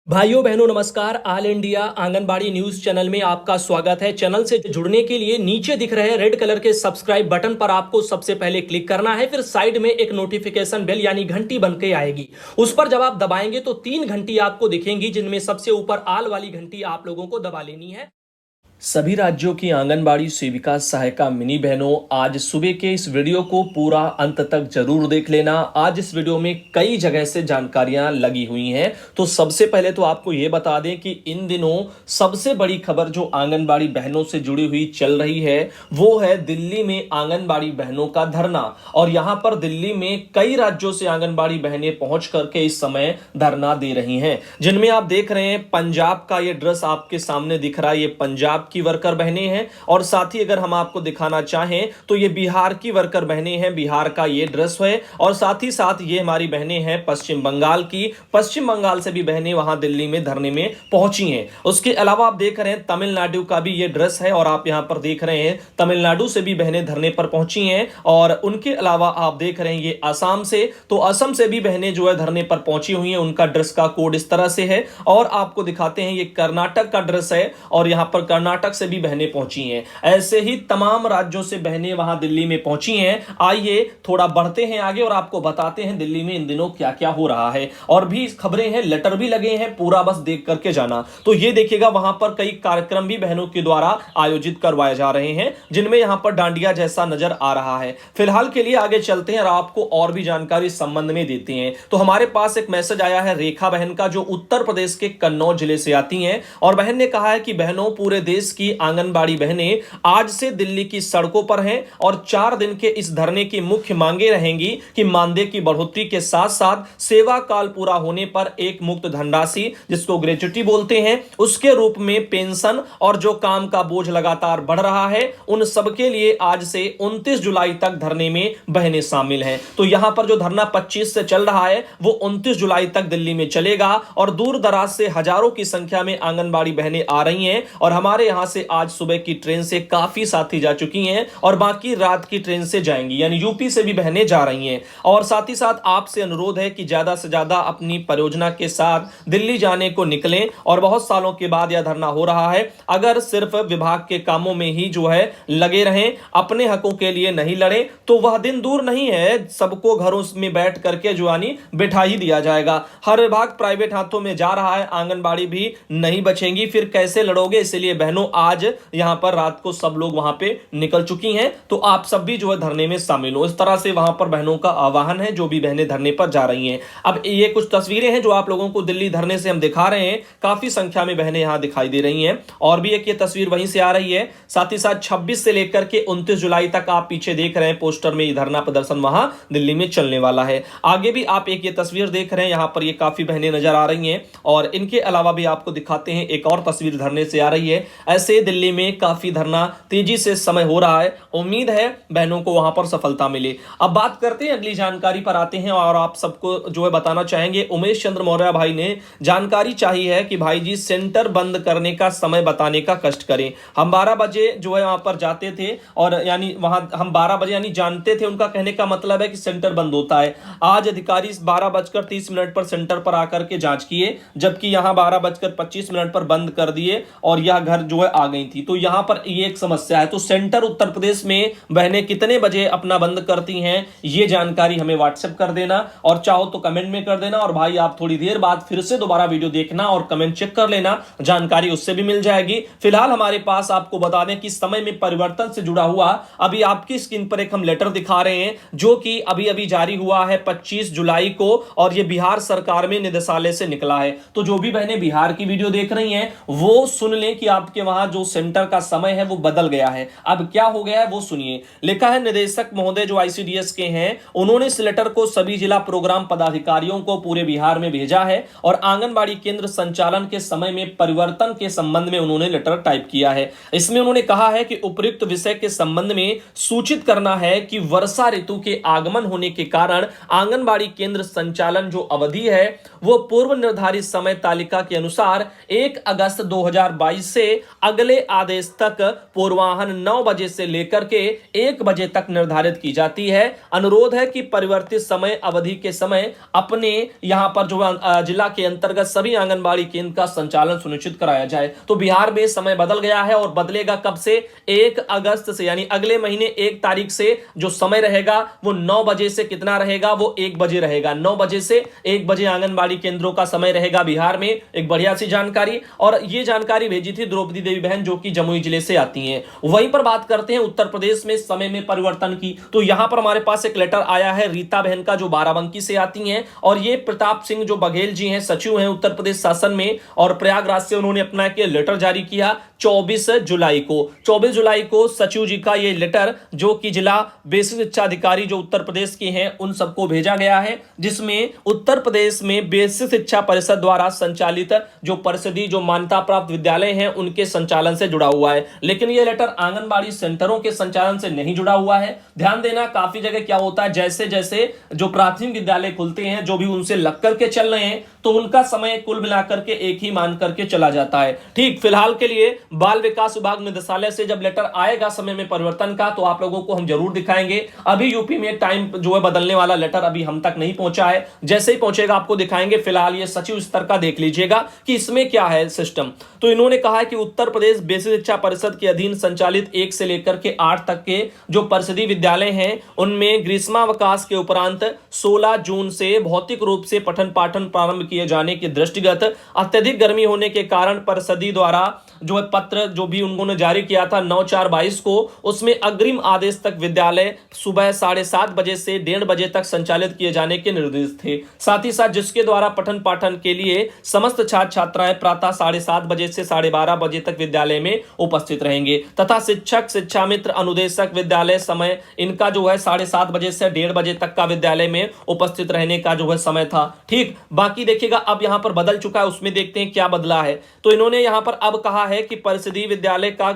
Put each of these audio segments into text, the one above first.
भाइयों बहनों नमस्कार। All India anganwadi news channel में आपका स्वागत है। चैनल से जुड़ने के लिए नीचे दिख रहे रेड कलर के सब्सक्राइब बटन पर आपको सबसे पहले क्लिक करना है। फिर साइड में एक नोटिफिकेशन बेल यानी घंटी बन के आएगी, उस पर जब आप दबाएंगे तो 3 घंटी आपको दिखेंगी, जिनमें सबसे ऊपर आल वाली घंटी आप लोगों को दबा लेनी है। सभी राज्यों की आंगनबाड़ी सेविका सहायिका मिनी बहनों, आज सुबह के इस वीडियो को पूरा अंत तक जरूर देख लेना। आज इस वीडियो में कई जगह से जानकारियां लगी हुई हैं। तो सबसे पहले तो आपको यह बता दें कि इन दिनों सबसे बड़ी खबर जो आंगनबाड़ी बहनों से जुड़ी हुई चल रही है वो है दिल्ली में आंगनबाड़ी बहनों का धरना। और यहां पर दिल्ली में कई राज्यों से आंगनबाड़ी बहनें पहुंच करके इस समय धरना दे रही हैं, जिनमें आप देख रहे हैं पंजाब का ये ड्रेस आपके सामने दिख रहा है, ये पंजाब की वर्कर बहनें हैं। और साथ ही अगर हम आपको दिखाना चाहें तो ये बिहार की वर्कर बहनें हैं, बिहार का ये ड्रेस है। और साथ ही साथ ये हमारी बहनें हैं पश्चिम बंगाल की, पश्चिम बंगाल से भी बहनें वहां दिल्ली में धरने में पहुंची हैं। उसके अलावा आप देख रहे हैं तमिलनाडु का भी ये ड्रेस है, और आप यहां पर देख रहे हैं तमिलनाडु से भी बहनें धरने पर पहुंची हैं। और उनके अलावा आप देख रहे हैं ये असम से, तो असम से भी बहनें जो है धरने पर पहुंची हुई हैं। उनका ड्रेस का कोड इस तरह से है। और आपको दिखाते हैं ये कर्नाटक का ड्रेस है, और यहां पर कर्नाटक से भी बहनें पहुंची हैं। ऐसे ही तमाम राज्यों से बहनें वहां दिल्ली में पहुंची हैं। आइए थोड़ा बढ़ते हैं आगे और आपको बताते हैं दिल्ली में इन दिनों क्या क्या हो रहा है। और भी खबरें हैं, लेटर भी लगे हैं, पूरा बस देख करके जाना। तो ये देखिएगा वहां पर कई कार्यक्रम भी बहनों के द्वारा आयोजित करवाए जा रहे हैं, जिनमें यहां पर डांडिया जैसा नजर आ रहा है। फिलहाल के लिए आगे चलते हैं और आपको और भी जानकारी इस संबंध में देते हैं। तो हमारे पास एक मैसेज आया है रेखा बहन का, जो उत्तर प्रदेश के कन्नौज जिले से आती हैं। और बहन ने कहा है कि बहनों, पूरे देश की आंगनबाड़ी बहनें आज से दिल्ली की सड़कों पर हैं और 4 दिन के इस धरने की मुख्य मांगे रहेंगी कि मानदेय की बढ़ोतरी के साथ साथ सेवा काल पूरा होने पर एक मुक्त धनराशि, जिसको ग्रेच्युटी बोलते हैं, उसके रूप में पेंशन, और जो काम का बोझ लगातार बढ़ रहा है उन सबके लिए आज से 29 जुलाई तक धरने में बहनें शामिल हैं। तो यहां पर जो धरना 25 से चल रहा है वो 29 जुलाई तक दिल्ली में चलेगा। और दूर दराज से हजारों की संख्या में आंगनबाड़ी बहनें आ रही हैं। और हमारे यहां से आज सुबह की ट्रेन से काफी साथी जा चुकी हैं और बाकी रात की ट्रेन से जाएंगी, यानी यूपी से भी बहनें जा रही हैं। और साथ ही साथ आपसे अनुरोध है कि ज्यादा से ज्यादा अपनी परियोजना के साथ दिल्ली जाने को निकलें। और बहुत सालों के बाद यह धरना हो रहा है। अगर सिर्फ विभाग के कामों में ही जो है लगे रहें, अपने हकों के लिए नहीं लड़े, तो वह दिन दूर नहीं है सबको घरों में बैठ करके जुआनी बिठा ही दिया जाएगा। हर विभाग प्राइवेट हाथों में जा रहा है, आंगनबाड़ी भी नहीं बचेंगी। फिर कैसे लड़ोगे? इसलिए बहनों, आज यहां पर रात को सब लोग वहां पे निकल चुकी हैं, तो आप सब भी जो है धरने में शामिल हो। इस तरह से वहां पर बहनों का आह्वान है, जो भी बहनें धरने पर जा रही हैं। अब ये कुछ तस्वीरें हैं जो आप लोगों को दिल्ली धरने से हम दिखा रहे हैं। काफी संख्या में बहनें यहां दिखाई दे रही हैं। और भी एक ये तस्वीर वहीं से आ रही है। साथ ही साथ 26 से लेकर के 29 जुलाई तक आप पीछे देख रहे हैं पोस्टर में, धरना प्रदर्शन वहां दिल्ली में चलने वाला है। आगे भी आप एक ये तस्वीर देख रहे हैं, यहां पर ये काफी बहनें नजर आ रही हैं। और इनके अलावा भी आपको दिखाते हैं, एक और तस्वीर धरने से आ रही है। ऐसे दिल्ली में काफी धरना तेजी से समय हो रहा है। उम्मीद है बहनों को वहां पर सफलता मिले। अब बात करते हैं, अगली जानकारी पर आते हैं। और आप सबको जो है बताना चाहेंगे, उमेश चंद्र मौर्य भाई ने जानकारी चाहिए है कि भाई जी सेंटर बंद करने का समय बताने का कष्ट करें। हम 12 बजे जो है वहां पर जाते थे, और यानी वहां हम 12 बजे यानी जानते थे, उनका कहने का मतलब है कि सेंटर बंद होता है। आज अधिकारी 12:30 पर सेंटर पर आकर के जांच किए, जबकि यहां 12:25 पर बंद कर दिए और यह घर जो है आ गई थी। तो यहां पर ये एक समस्या है। तो सेंटर उत्तर प्रदेश में बहनें कितने बजे अपना बंद करती हैं, ये जानकारी हमें व्हाट्सएप कर देना, और चाहो तो कमेंट में कर देना। और भाई आप थोड़ी देर बाद फिर से दोबारा वीडियो देखना और कमेंट चेक कर लेना, जानकारी उससे भी मिल जाएगी। फिलहाल हमारे पास आपको बता दें कि समय में परिवर्तन से जुड़ा हुआ अभी आपकी स्क्रीन पर एक हम लेटर दिखा रहे हैं, जो कि अभी अभी जारी हुआ है 25 जुलाई को, और यह बिहार सरकार में निदेशालय से निकला है। तो जो भी बहनें बिहार की वीडियो देख रही हैं वो सुन लें कि आपके वहां जो सेंटर का समय है वो बदल गया है। अब क्या हो गया है वो सुनिए। लिखा है, निदेशक महोदय जो आईसीडीएस के हैं, उन्होंने इस लेटर को सभी जिला प्रोग्राम पदाधिकारियों को पूरे बिहार में भेजा है। और आंगनबाड़ी केंद्र संचालन के समय में परिवर्तन के संबंध में उन्होंने लेटर टाइप किया है। इसमें उन्होंने कहा है कि उपयुक्त विषय के संबंध में सूचित करना है कि वर्षा ऋतु के आगमन होने के कारण आंगनबाड़ी केंद्र संचालन जो अवधि है वो पूर्व निर्धारित समय तालिका के अनुसार 1 अगस्त 2022 से अगले आदेश तक पूर्वाह्न 9 बजे से लेकर के 1 बजे तक निर्धारित की जाती है। अनुरोध है कि परिवर्तित समय अवधि के समय अपने यहां पर जो जिला के अंतर्गत सभी आंगनबाड़ी केंद्र का संचालन सुनिश्चित कराया जाए। तो बिहार में समय बदल गया है और बदलेगा कब से? 1 अगस्त से, यानी अगले महीने 1 तारीख से जो समय रहेगा वो 9 बजे से कितना रहेगा? वो 1 बजे रहेगा। 9 बजे से 1 बजे आंगनबाड़ी केंद्रों का समय रहेगा बिहार में। एक बढ़िया सी जानकारी, और ये जानकारी भेजी थी द्रौपदी देवी बहन जो कि जमुई जिले से आती हैं। वहीं पर बात करते हैं उत्तर प्रदेश में समय में परिवर्तन की। तो यहां पर हमारे पास एक लेटर आया है रीता बहन का, जो बाराबंकी से आती हैं, और ये प्रताप सिंह जो बघेल जी हैं, सचिव हैं उत्तर प्रदेश शासन में, और प्रयागराज से उन्होंने अपना एक लेटर जारी किया 24 जुलाई को। 24 जुलाई को सचिव जी का ये लेटर, जो कि जिला बेसिक शिक्षा अधिकारी जो उत्तर प्रदेश के हैं उन सबको भेजा गया है, जिसमें उत्तर प्रदेश में बेसिक शिक्षा परिषद द्वारा संचालित जो परिषदीय जो मान्यता प्राप्त विद्यालय हैं उनके संचालन से जुड़ा हुआ है। लेकिन यह लेटर आंगनबाड़ी सेंटरों के संचालन से नहीं जुड़ा हुआ है। ध्यान देना, काफी जगह क्या होता है, जैसे जैसे जो प्राथमिक विद्यालय खुलते हैं, जो भी उनसे लग करके चल रहे हैं, तो उनका समय कुल मिलाकर के एक ही मान करके चला जाता है। ठीक, फिलहाल के लिए बाल विकास विभाग निदेशालय से जब लेटर आएगा समय में परिवर्तन का, तो आप लोगों को हम जरूर दिखाएंगे। अभी यूपी में टाइम जो है बदलने वाला लेटर अभी हम तक नहीं पहुंचा है, जैसे ही पहुंचेगा आपको दिखाएंगे। फिलहाल ये सचिव स्तर का देख लीजिएगा कि इसमें क्या है सिस्टम। तो इन्होंने कहा है कि उत्तर प्रदेश बेसिक शिक्षा परिषद के अधीन संचालित 1 से लेकर के 8 तक के जो परिषदीय विद्यालय हैं, उनमें ग्रीष्मावकाश के उपरांत 16 जून से भौतिक रूप से पठन पाठन प्रारंभ किए जाने के दृष्टिगत अत्यधिक गर्मी होने के कारण परिषदी द्वारा जो है पत्र जो भी उन्होंने जारी किया था 9/4/22 को, उसमें अग्रिम आदेश तक विद्यालय सुबह 7:30 बजे से 1:30 बजे तक संचालित किए जाने के निर्देश थे। साथ ही साथ जिसके द्वारा पठन पाठन के लिए समस्त छात्र छात्राएं प्रातः 7:30 बजे से 12:30 बजे तक विद्यालय में उपस्थित रहेंगे, तथा शिक्षक शिक्षा मित्र अनुदेशक विद्यालय समय इनका जो है 7:30 बजे से 1:30 बजे तक का विद्यालय में उपस्थित रहने का जो है समय था। ठीक, बाकी देखिएगा अब यहां पर बदल चुका है, उसमें देखते हैं क्या बदला है। तो इन्होंने यहां पर अब कहा है कि परिषदीय विद्यालय का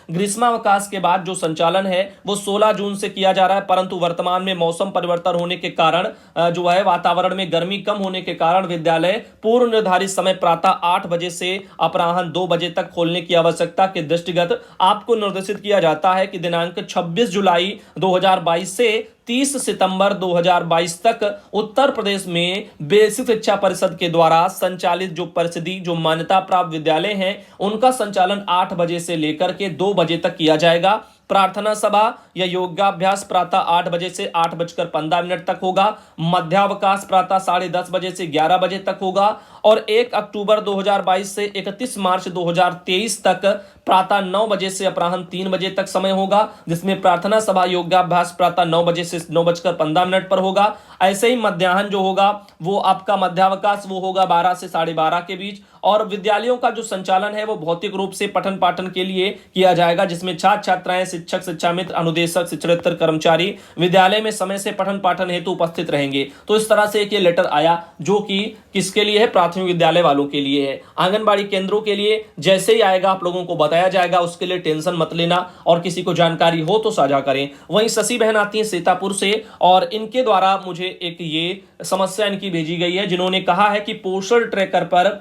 ग्रीष्मावकाश के बाद जो संचालन है वो 16 जून से किया जा रहा है, परंतु वर्तमान में मौसम परिवर्तन होने के कारण जो है वातावरण में गर्मी कम होने के कारण विद्यालय पूर्व निर्धारित समय प्रातः 8 बजे से अपराह्न 2 बजे तक खोलने की आवश्यकता के दृष्टिगत आपको निर्देशित किया जाता है कि दिनांक 26 जुलाई 2022 से 30 सितंबर 2022 तक उत्तर प्रदेश में बेसिक शिक्षा परिषद के द्वारा संचालित जो परिषदीय जो मान्यता प्राप्त विद्यालय हैं उनका संचालन 8 बजे से लेकर के 2 बजे तक किया जाएगा। प्रार्थना सभा या योगाभ्यास प्रातः 8 बजे से 8:15 तक होगा। मध्यावकाश प्रातः 10:30 बजे से 11 बजे तक होगा, और 1 अक्टूबर 2022 से 31 मार्च 2023 तक प्रातः 9 बजे से अपराह्न 3 बजे तक समय होगा, जिसमें प्रार्थना सभा योगाभ्यास प्रातः 9 बजे से 9:15 पर होगा। ऐसे ही मध्याह्न जो होगा वो आपका मध्यावकाश वो होगा 12 से 12:30 के बीच, और विद्यालयों का जो संचालन है वो भौतिक रूप से पठन पाठन के लिए किया जाएगा, जिसमें छात्र छात्राएं शिक्षक शिक्षा मित्र अनुदेशक शिक्षणेतर कर्मचारी विद्यालय में समय से पठन पाठन हेतु उपस्थित रहेंगे। तो इस तरह से एक ये लेटर आया जो कि किसके लिए है? प्राथमिक विद्यालय वालों के लिए है। आंगनबाड़ी केंद्रों के लिए जैसे ही आएगा आप लोगों को बताया जाएगा, उसके लिए टेंशन मत लेना, और किसी को जानकारी हो तो साझा करें। वहीं शशि बहन आती है सीतापुर से, और इनके द्वारा मुझे एक ये समस्या इनकी भेजी गई है, जिन्होंने कहा है कि पोस्टल ट्रैकर पर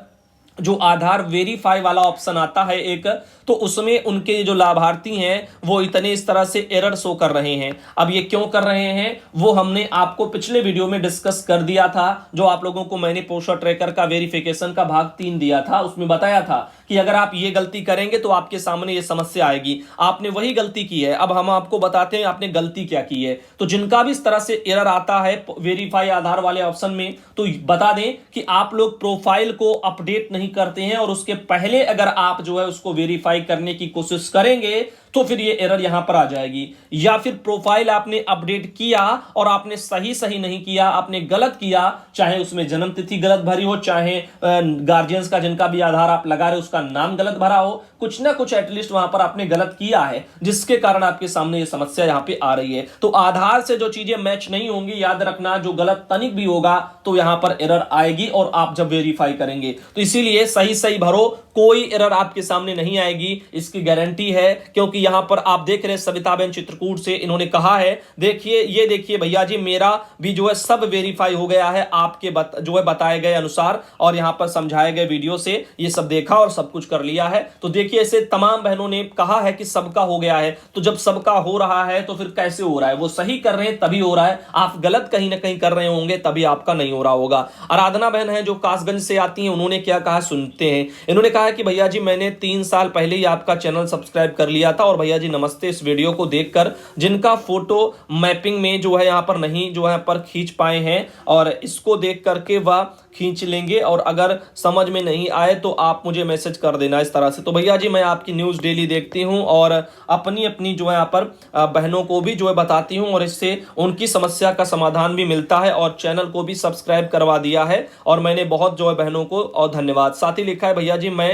जो आधार वेरीफाई वाला ऑप्शन आता है एक, तो उसमें उनके जो लाभार्थी हैं वो इतने इस तरह से एरर शो कर रहे हैं। अब ये क्यों कर रहे हैं वो हमने आपको पिछले वीडियो में डिस्कस कर दिया था, जो आप लोगों को मैंने पोस्टल ट्रैकर का वेरिफिकेशन का भाग 3 दिया था। उसमें बताया था कि अगर आप ये गलती करेंगे तो आपके सामने ये समस्या आएगी। आपने वही गलती की है। अब हम आपको बताते हैं आपने गलती क्या की है। तो जिनका भी इस तरह से एरर आता है वेरीफाई आधार वाले ऑप्शन में, तो बता दें कि आप लोग प्रोफाइल को अपडेट नहीं करते हैं, और उसके पहले अगर आप जो है उसको वेरीफाई करने की कोशिश करेंगे तो फिर ये एरर यहां पर आ जाएगी। या फिर प्रोफाइल आपने अपडेट किया और आपने सही नहीं किया, आपने गलत किया, चाहे उसमें जन्म तिथि गलत भरी हो, चाहे गार्जियंस का जिनका भी आधार आप लगा रहे हो उसका नाम गलत भरा हो, कुछ ना कुछ एटलीस्ट वहां पर आपने गलत किया है, जिसके कारण आपके सामने ये समस्या यहां पे आ रही है। तो आधार से जो चीजें मैच नहीं होंगी, याद रखना, जो गलत तनिक भी होगा तो यहां पर एरर आएगी, और आप जब वेरीफाई करेंगे तो इसीलिए सही भरो, कोई एरर आपके सामने नहीं आएगी, इसकी गारंटी है, क्योंकि कि यहाँ पर आप देख रहे हैं सविताबेन चित्रकूट से इन्होंने कहा है, देखिए ये देखिए भैया जी, मेरा भी जो है सब वेरीफाई हो गया है आपके जो है बताए गए अनुसार, और यहाँ पर समझाए गए वीडियो से ये सब देखा और सब कुछ कर लिया है। तो देखिए ऐसे तमाम बहनों ने कहा है कि सबका हो गया है, तो जब सबका हो रहा है तो फिर कैसे हो रहा है? वो सही कर रहे हैं तभी हो रहा है, आप गलत कहीं ना कहीं कर रहे होंगे तभी आपका नहीं हो रहा होगा। आराधना बहन है जो कासगंज से आती हैं, उन्होंने क्या कहा सुनते हैं। इन्होंने कहा कि भैया जी मैंने 3 साल पहले ही आपका चैनल सब्सक्राइब कर लिया था, और भैया जी नमस्ते, इस वीडियो को देखकर जिनका फोटो मैपिंग में जो है यहाँ पर नहीं जो है पर खींच पाए हैं, और इसको देख करके वह खींच लेंगे, और अगर समझ में नहीं आए तो आप मुझे मैसेज कर देना इस तरह से। तो भैया जी मैं आपकी न्यूज़ डेली देखती हूं और अपनी अपनी जो है यहाँ पर बहनों को भी जो है बताती हूं, और इससे उनकी समस्या का समाधान भी मिलता है, और चैनल को भी सब्सक्राइब करवा दिया है, और मैंने बहुत जो है बहनों को और धन्यवाद। साथ ही लिखा है भैया जी मैं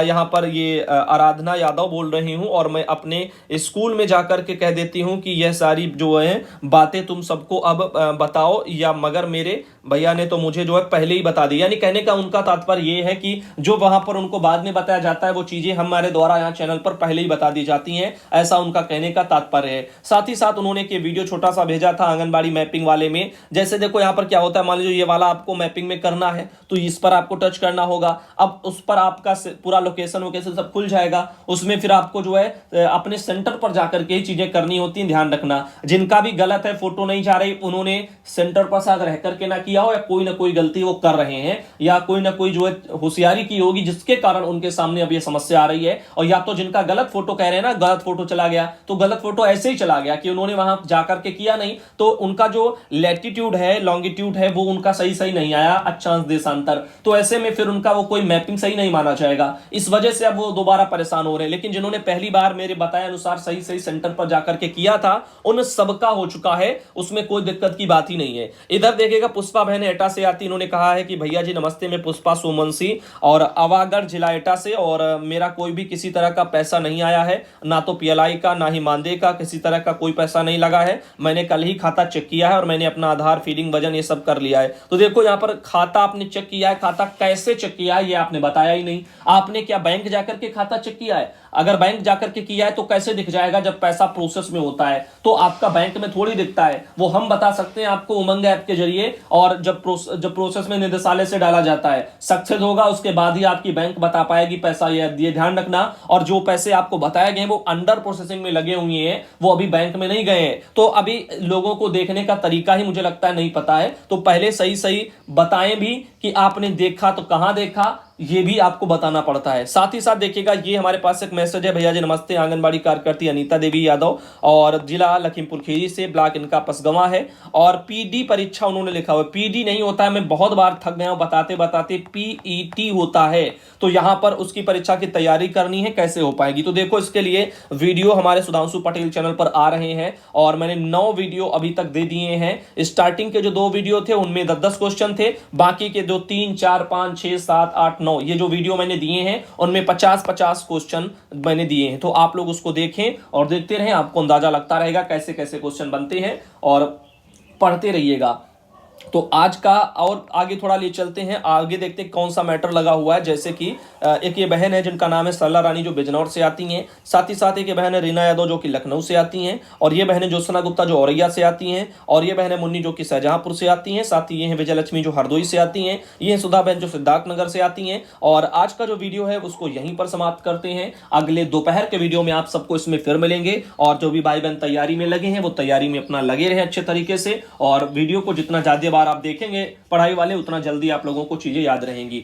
यहाँ पर ये आराधना यादव बोल रही हूँ, और मैं अपने स्कूल में जाकर के कह देती हूँ कि यह सारी जो है बातें तुम सबको अब बताओ, या मगर मेरे भैया ने तो मुझे जो है पहले ही बता दी। यानी कहने का उनका तात्पर्य यह है कि जो वहां पर उनको बाद में बताया जाता है वो चीजें हमारे द्वारा यहाँ चैनल पर पहले ही बता दी जाती हैं, ऐसा उनका कहने का तात्पर्य है। साथ ही साथ उन्होंने एक वीडियो छोटा सा भेजा था आंगनबाड़ी मैपिंग वाले में। जैसे देखो यहाँ पर क्या होता है, मान लीजिए ये वाला आपको मैपिंग में करना है तो इस पर आपको टच करना होगा, अब उस पर आपका पूरा लोकेशन वोकेशन सब खुल जाएगा, उसमें फिर आपको जो है अपने सेंटर पर जाकर के ही चीजें करनी होती हैं। ध्यान रखना, जिनका भी गलत है, फोटो नहीं जा रही, उन्होंने सेंटर पर साथ रह करके ना किया हो, या कोई ना कोई गलती वो कर रहे हैं, या कोई ना कोई जो है होशियारी की होगी जिसके कारण उनके सामने अब ये समस्या आ रही है। और या तो जिनका गलत फोटो कह रहे हैं ना, गलत फोटो चला गया, तो गलत फोटो ऐसे ही चला गया कि उन्होंने वहां जाकर के किया नहीं, तो उनका जो लैटिट्यूड है, लॉन्गिट्यूड है, वो उनका सही सही नहीं आया, अक्षांश देशांतर, तो ऐसे में फिर उनका वो कोई मैपिंग सही नहीं माना जाएगा। इस वजह से अब वो दोबारा परेशान हो रहे हैं। लेकिन जिन्होंने पहली बार मेरे बताए अनुसार सही सही सेंटर पर जाकर के किया था, उन सबका हो चुका है, उसमें कोई दिक्कत की बात ही नहीं है। इधर देखिएगा पुष्पा बहन एटा से आती, इन्होंने कहा है कि भैया जी नमस्ते, मैं पुष्पा सोमवंशी और अवागढ़ जिला एटा से, और मेरा कोई भी किसी तरह का पैसा नहीं आया है, ना तो पीएलआई का ना ही मानदेय का, किसी तरह का कोई पैसा नहीं लगा है। मैंने कल ही खाता चेक किया है और मैंने अपना आधार, फीडिंग, वजन ये सब कर लिया है। तो देखो यहाँ पर खाता आपने चेक किया है, खाता कैसे चेक किया है ये आपने बताया ही नहीं। आपने क्या बैंक जाकर के खाता चेक किया है? अगर बैंक जाकर के किया है तो कैसे दिख जाएगा? जब पैसा प्रोसेस में होता है तो आपका बैंक में थोड़ी दिखता है, वो हम बता सकते हैं आपको उमंग ऐप के जरिए, और जब प्रोसेस में निदेशालय से डाला जाता है, सक्सेस होगा, उसके बाद ही आपकी बैंक बता पाएगी पैसा ये ध्यान रखना। और जो पैसे आपको बताए गए वो अंडर प्रोसेसिंग में लगे हुए हैं, वो अभी बैंक में नहीं गए हैं, तो अभी लोगों को देखने का तरीका ही मुझे लगता है नहीं पता है। तो पहले सही सही बताएं भी कि आपने देखा तो कहां देखा, ये भी आपको बताना पड़ता है। साथ ही साथ देखिएगा ये हमारे पास एक मैसेज है, भैया जी नमस्ते, आंगनबाड़ी कार्यकर्ती अनीता देवी यादव और जिला लखीमपुर खीरी से, ब्लॉक इनका पसगवा है, और पीडी परीक्षा उन्होंने लिखा हुआ है। पीडी नहीं होता है, मैं बहुत बार थक गया हूं बताते बताते, पीईटी होता है। तो यहां पर उसकी परीक्षा की तैयारी करनी है, कैसे हो पाएगी? तो देखो इसके लिए वीडियो हमारे सुधांशु पटेल चैनल पर आ रहे हैं, और मैंने 9 वीडियो अभी तक दे दिए हैं। स्टार्टिंग के जो 2 वीडियो थे उनमें 10-10 क्वेश्चन थे, बाकी के जो 3, 4, 5, 6, 7, 8, 9 ये जो वीडियो मैंने दिए हैं उनमें 50-50 क्वेश्चन मैंने दिए हैं। तो आप लोग उसको देखें और देखते रहें, आपको अंदाजा लगता रहेगा कैसे कैसे क्वेश्चन बनते हैं, और पढ़ते रहिएगा। तो आज का और आगे थोड़ा ले चलते हैं, आगे देखते हैं कौन सा मैटर लगा हुआ है। जैसे कि एक ये बहन है जिनका नाम है सरला रानी, जो बिजनौर से आती हैं। साथ ही साथ एक ये बहन है रीना यादव जो कि लखनऊ से आती हैं, और ये बहन है ज्योत्सना गुप्ता जो औरैया से आती हैं, और ये बहन है मुन्नी जो कि शाहजहांपुर से आती हैं। साथ ही ये है विजयलक्ष्मी जो हरदोई से आती हैं, ये है सुधा बहन जो सिद्धार्थनगर से आती हैं। और आज का जो वीडियो है उसको यहीं पर समाप्त करते हैं। अगले दोपहर के वीडियो में आप सबको इसमें फिर मिलेंगे, और जो भी भाई बहन तैयारी में लगे हैं वो तैयारी में अपना लगे रहे अच्छे तरीके से, और वीडियो को जितना ज्यादा बार आप देखेंगे पढ़ाई वाले, उतना जल्दी आप लोगों को चीजें याद रहेंगी।